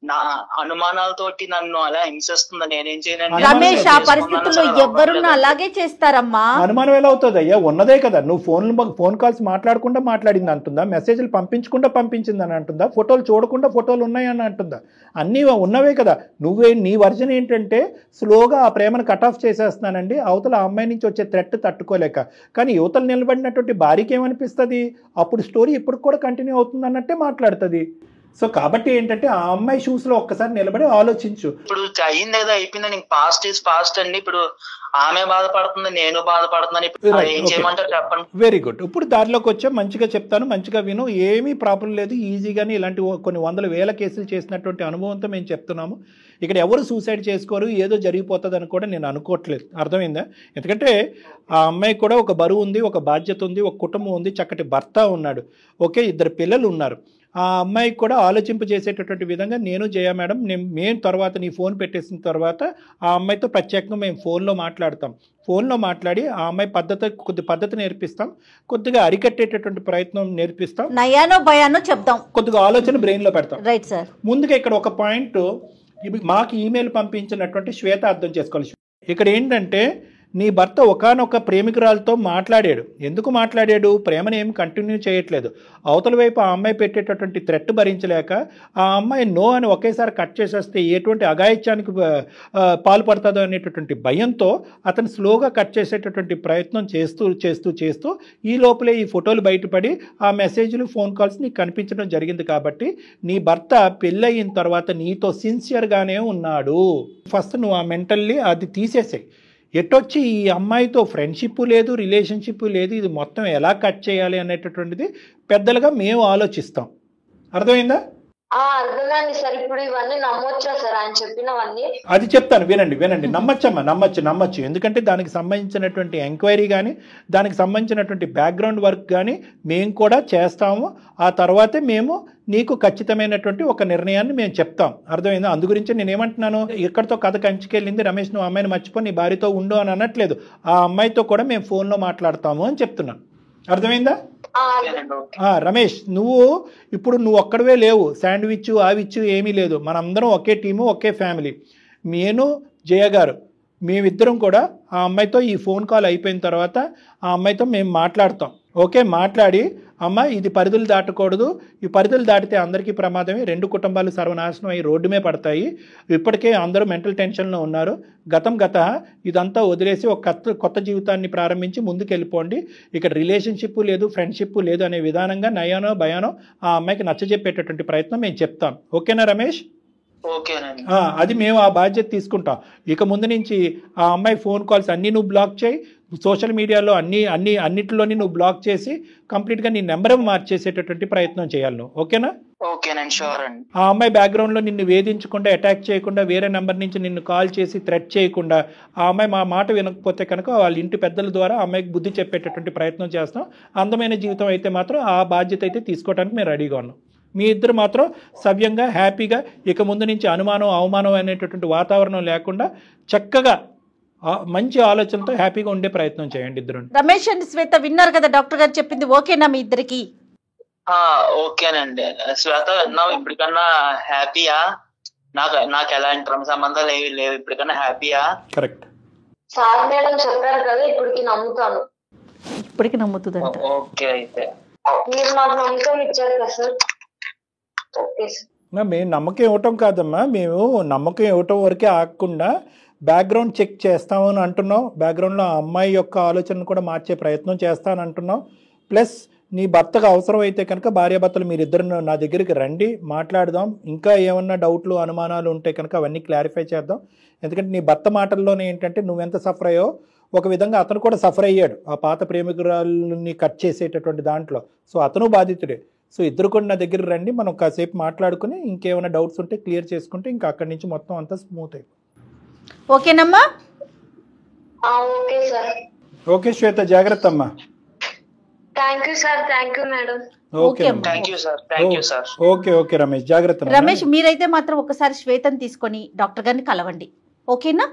S3: నా అనుమానాలతోటి నన్ను అలా హింసిస్తుంది. నేనేం చేయను
S5: రమేష్. ఆ పరిస్థితుల్లో ఎవరున్నా అలాగే చేస్తారమ్మా.
S4: అనుమానం ఎలా అవుతుంది అయ్యా? ఉన్నదే కదా. నువ్వు ఫోన్ కాల్స్ మాట్లాడకుండా మాట్లాడింది అంటుందా? మెసేజ్లు పంపించకుండా పంపించింది అని అంటుందా? ఫోటోలు చూడకుండా ఫోటోలు ఉన్నాయని అంటుందా? అన్నీ ఉన్నవే కదా. నీ వర్జన్ ఏంటంటే స్లోగా ఆ ప్రేమను కట్ ఆఫ్ చేసేస్తున్నానండి, అవతల ఆ అమ్మాయి నుంచి వచ్చే థ్రెట్ తట్టుకోలేక. కానీ యువతలు నిలబడినటువంటి భార్యకి ఏమనిపిస్తుంది? అప్పుడు స్టోరీ ఇప్పుడు కూడా కంటిన్యూ అవుతుంది అన్నట్టే మాట్లాడుతుంది. సో కాబట్టి ఏంటంటే ఆ అమ్మాయి షూస్ లో ఒక్కసారి నిలబడి ఆలోచించు.
S3: ఇప్పుడు అయింది ఏదో అయిపోయింది, పాస్ట్ ఈజ్ పాస్ట్ అండి. ఇప్పుడు ఆమె బాధపడుతుంది, నేను బాధపడుతున్నాను. ఇప్పుడు ఏం చేయమంటారు చెప్పండి?
S4: Very good. ఇప్పుడు దారిలోకి వచ్చా, మంచిగా చెప్తాను, మంచిగా విను. ఏమీ ప్రాబ్లం లేదు, ఈజీగానే ఇలాంటి కొన్ని 100,000 కేసులు చేసినటువంటి అనుభవంతో మేము చెప్తున్నాము. ఇక్కడ ఎవరు సూసైడ్ చేసుకోరు, ఏదో జరిగిపోతుంది అని కూడా నేను అనుకోవట్లేదు. అర్థమైందా? ఎందుకంటే ఆ అమ్మాయికి కూడా ఒక బరువు ఉంది, ఒక బాధ్యత ఉంది, ఒక కుటుంబం ఉంది, చక్కటి భర్త ఉన్నాడు, ఓకే, 2 పిల్లలు ఉన్నారు. ఆ అమ్మాయికి కూడా ఆలోచింపజేసేటటువంటి విధంగా నేను జయ మేడం మేము తర్వాత నీ ఫోన్ పెట్టేసిన తర్వాత ఆ అమ్మాయితో ప్రత్యేకంగా మేము ఫోన్లో మాట్లాడతాం. ఫోన్లో మాట్లాడి ఆ అమ్మాయి కొద్ది పద్ధతి నేర్పిస్తాం, కొద్దిగా అరికట్టేటటువంటి ప్రయత్నం నేర్పిస్తాం,
S5: నయానో భయానో చెప్తాం,
S4: కొద్దిగా ఆలోచన బ్రెయిన్లో పెడతాం.
S5: Right sir.
S4: ముందుగా ఇక్కడ ఒక పాయింట్ మాకు ఈమెయిల్ పంపించినటువంటి శ్వేత అర్థం చేసుకోవాలి. ఇక్కడ ఏంటంటే నీ భర్త ఒకానొక ప్రేమికురాలతో మాట్లాడాడు. ఎందుకు మాట్లాడాడు? ప్రేమను ఏమి కంటిన్యూ చేయట్లేదు. అవతల వైపు ఆ అమ్మాయి పెట్టేటటువంటి థ్రెట్ భరించలేక ఆ అమ్మాయి నో అని ఒకేసారి కట్ చేసేస్తే ఎటువంటి అఘాయిత్యానికి పాల్పడుతుందో అనేటటువంటి భయంతో అతను స్లోగా కట్ చేసేటటువంటి ప్రయత్నం చేస్తూ ఈ లోపలే ఈ ఫోటోలు బయటపడి ఆ మెసేజ్లు ఫోన్ కాల్స్ నీకు కనిపించడం జరిగింది. కాబట్టి నీ భర్త పెళ్ళయిన తర్వాత నీతో సిన్సియర్గానే ఉన్నాడు. ఫస్ట్ నువ్వు ఆ మెంటల్లీ అది తీసేసాయి. ఎటొచ్చి ఈ అమ్మాయితో ఫ్రెండ్షిప్ లేదు, రిలేషన్షిప్ లేదు, ఇది మొత్తం ఎలా కట్ చేయాలి అనేటటువంటిది పెద్దలుగా మేము ఆలోచిస్తాం. అర్థమైందా?
S2: అర్థమైంది సార్. ఇప్పుడు ఇవన్నీ నమ్మొచ్చా సార్ ఆయన చెప్పినవన్నీ?
S4: అది చెప్తాను, వినండి. నమ్మచ్చమ్మా, నమ్మచ్చు. ఎందుకంటే దానికి సంబంధించినటువంటి ఎంక్వైరీ కానీ దానికి సంబంధించినటువంటి బ్యాక్గ్రౌండ్ వర్క్ కానీ మేము కూడా చేస్తాము. ఆ తర్వాతే మేము నీకు ఖచ్చితమైనటువంటి ఒక నిర్ణయాన్ని మేము చెప్తాం. అర్థమైందా? అందు గురించి నేనేమంటున్నాను, ఇక్కడితో కథ కంచికెళ్ళింది, రమేష్ నువ్వు అమ్మాయిని మర్చిపో, నీ భార్యతో ఉండు అని అనట్లేదు. ఆ అమ్మాయితో కూడా మేము ఫోన్లో మాట్లాడతాము అని చెప్తున్నాను. అర్థమైందా? రమేష్, నువ్వు ఒక్కడవే లేవు. శాండ్విచ్ ఆవిచ్చు ఏమీ లేదు. మనందరం ఒకే టీము, ఒకే ఫ్యామిలీ. నేను జయ గారు మేమిద్దరం కూడా ఆ అమ్మాయితో ఈ ఫోన్ కాల్ అయిపోయిన తర్వాత ఆ అమ్మాయితో మేము మాట్లాడతాం. ఓకే, మాట్లాడి అమ్మ ఇది పరిధులు దాటకూడదు, ఈ పరిధులు దాటితే అందరికీ ప్రమాదమే, 2 కుటుంబాలు సర్వనాశనం అయ్యి రోడ్డు మీద పడతాయి, ఇప్పటికే అందరూ మెంటల్ టెన్షన్లో ఉన్నారు, గత ఇదంతా వదిలేసి ఒక కొత్త జీవితాన్ని ప్రారంభించి ముందుకు వెళ్ళిపోండి, ఇక్కడ రిలేషన్షిప్ లేదు, ఫ్రెండ్షిప్ లేదు అనే విధానంగా నయానో భయానో ఆ అమ్మాయికి నచ్చజెప్పేటటువంటి ప్రయత్నం మేము చెప్తాం. ఓకేనా రమేష్? అది మేము ఆ బాధ్యత తీసుకుంటాం. ఇక ముందు నుంచి ఆ అమ్మాయి ఫోన్ కాల్స్ అన్నీ నువ్వు బ్లాక్ చేయి, సోషల్ మీడియాలో అన్నిటిలోని నువ్వు బ్లాక్ చేసి కంప్లీట్గా నీ నెంబర్ మార్చేసేటటువంటి ప్రయత్నం చేయాలి నువ్వు. ఓకేనా? ఆ అమ్మాయి బ్యాక్గ్రౌండ్లో నిన్ను వేధించకుండా, అటాక్ చేయకుండా, వేరే నెంబర్ నుంచి నిన్ను కాల్ చేసి థ్రెట్ చేయకుండా, ఆ అమ్మాయి మా మాట వినకపోతే కనుక వాళ్ళ ఇంటి పెద్దల ద్వారా ఆ అమ్మాయికి బుద్ధి చెప్పేటటువంటి ప్రయత్నం చేస్తాం. అందమైన జీవితం అయితే మాత్రం ఆ బాధ్యత అయితే తీసుకోవడానికి మేము రెడీగా ఉన్నాం. మీ ఇద్దరు మాత్రం సవ్యంగా హ్యాపీగా ఇక ముందు నుంచి అనుమానం అవమానం అనేటటువంటి వాతావరణం లేకుండా చక్కగా మంచి ఆలోచనతో హ్యాపీగా ఉండే ప్రయత్నం చేయండి ఇద్దరు.
S5: రమేష్ అండ్ శ్వేత విన్నారు కదా డాక్టర్ గారు చెప్పింది, ఓకేనా మీ ఇద్దరికి?
S3: ఓకేనండి. శ్వేత విన్నావు, ఇప్పటికన్నా హ్యాపీయా? నాకు ఎలాంటి సంబంధాలు ఏవి లేవు, ఇప్పటికన్నా హ్యాపీయా?
S4: కరెక్ట్
S2: సార్ మేడం చెప్పారు కదా, ఇప్పటికి నమ్ముతాను.
S5: ఇప్పటికి నమ్ముతుందంట.
S3: ఓకే, అయితే
S2: మీరు నాకు నమ్మకం ఇచ్చారు కదా సార్.
S4: మేము నమ్మకం ఇవ్వటం కాదమ్మా, మేము నమ్మకం ఇవ్వటం వరకే ఆగకుండా బ్యాక్గ్రౌండ్ చెక్ చేస్తామని అంటున్నాం. బ్యాక్గ్రౌండ్లో ఆ అమ్మాయి యొక్క ఆలోచనను కూడా మార్చే ప్రయత్నం చేస్తానని అంటున్నాం. ప్లస్ నీ భర్తకు అవసరం అయితే కనుక భార్యాభర్తలు మీరిద్దరు నా దగ్గరికి రండి, మాట్లాడదాం. ఇంకా ఏమన్నా డౌట్లు అనుమానాలు ఉంటే కనుక అవన్నీ క్లారిఫై చేద్దాం. ఎందుకంటే నీ భర్త మాటల్లోనే ఏంటంటే నువ్వెంత సఫర్ అయ్యో ఒక విధంగా అతను కూడా సఫర్ అయ్యాడు ఆ పాత ప్రేమికురాలని కట్ చేసేటటువంటి దాంట్లో. సో అతను బాధితుడే. సో ఇద్దరు కూడా నా దగ్గర రండి, మనం కాసేపు మాట్లాడుకుని ఇంకేమైనా డౌట్స్ ఉంటే క్లియర్ చేసుకుంటే ఇంకా అక్కడి నుంచి మొత్తం అంతా స్మూత్ అయిపోయింది.
S5: ఓకేనమ్మా?
S2: Okay sir.
S4: ఓకే శ్వేత, జాగ్రత్త అమ్మా.
S2: Thank you sir. Thank you madam.
S4: Okay Ramesh, జాగ్రత్త.
S5: రమేష్ మీరైతే మాత్రం ఒకసారి శ్వేతని తీసుకొని డాక్టర్ గారిని కలవండి. ఓకేనా?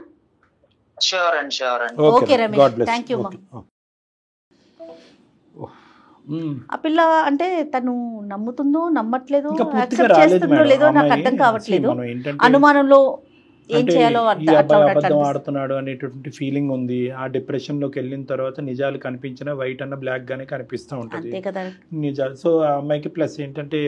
S5: Okay Ramesh, thank you. ఆ పిల్ల అంటే తను నమ్ముతుందో నమ్మట్లేదో, యాక్సెప్ట్ చేస్తుందో లేదో నాకు అర్థం కావట్లేదు. అనుమానంలో ఏం చేయాలో
S4: అబద్ధం ఆడుతున్నాడు అనేటువంటి ఫీలింగ్ ఉంది. ఆ డిప్రెషన్ లోకి వెళ్ళిన తర్వాత నిజాలు కనిపించిన వైట్ అన్న బ్లాక్ గానే కనిపిస్తూ ఉంటుంది నిజాలు. సో ఆ అమ్మాయికి ప్లస్ ఏంటంటే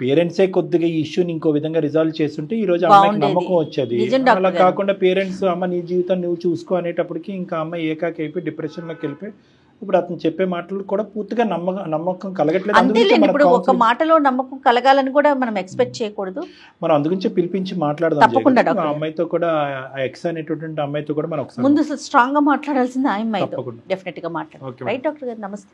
S4: పేరెంట్సే కొద్దిగా ఈ ఇష్యూని ఇంకో విధంగా రిజాల్వ్ చేస్తుంటే ఈ రోజు అమ్మాయికి నమ్మకం వచ్చేది. అలా కాకుండా పేరెంట్స్ అమ్మ నీ జీవితం నువ్వు చూసుకో అనేటప్పటికి ఇంకా అమ్మాయి ఏకాకి అయిపోయి డిప్రెషన్ లోకి వెళ్ళిపోయి ఇప్పుడు అతను చెప్పే మాటలు కూడా పూర్తిగా నమ్మకం కలగట్లేదు.
S5: ఇప్పుడు ఒక మాటలో నమ్మకం కలగాలని కూడా మనం ఎక్స్పెక్ట్ చేయకూడదు.
S4: మనం అందుగురించి పిలిపించి మాట్లాడదాం. అమ్మాయితో కూడా ఎక్స్ అనేటటువంటి అమ్మాయితో కూడా మనం ముందు
S5: స్ట్రాంగ్ గా మాట్లాడాల్సింది ఆ అమ్మాయితో. డెఫినెట్ గా మాట్లాడాలి. రైట్ డాక్టర్ గారు, నమస్తే.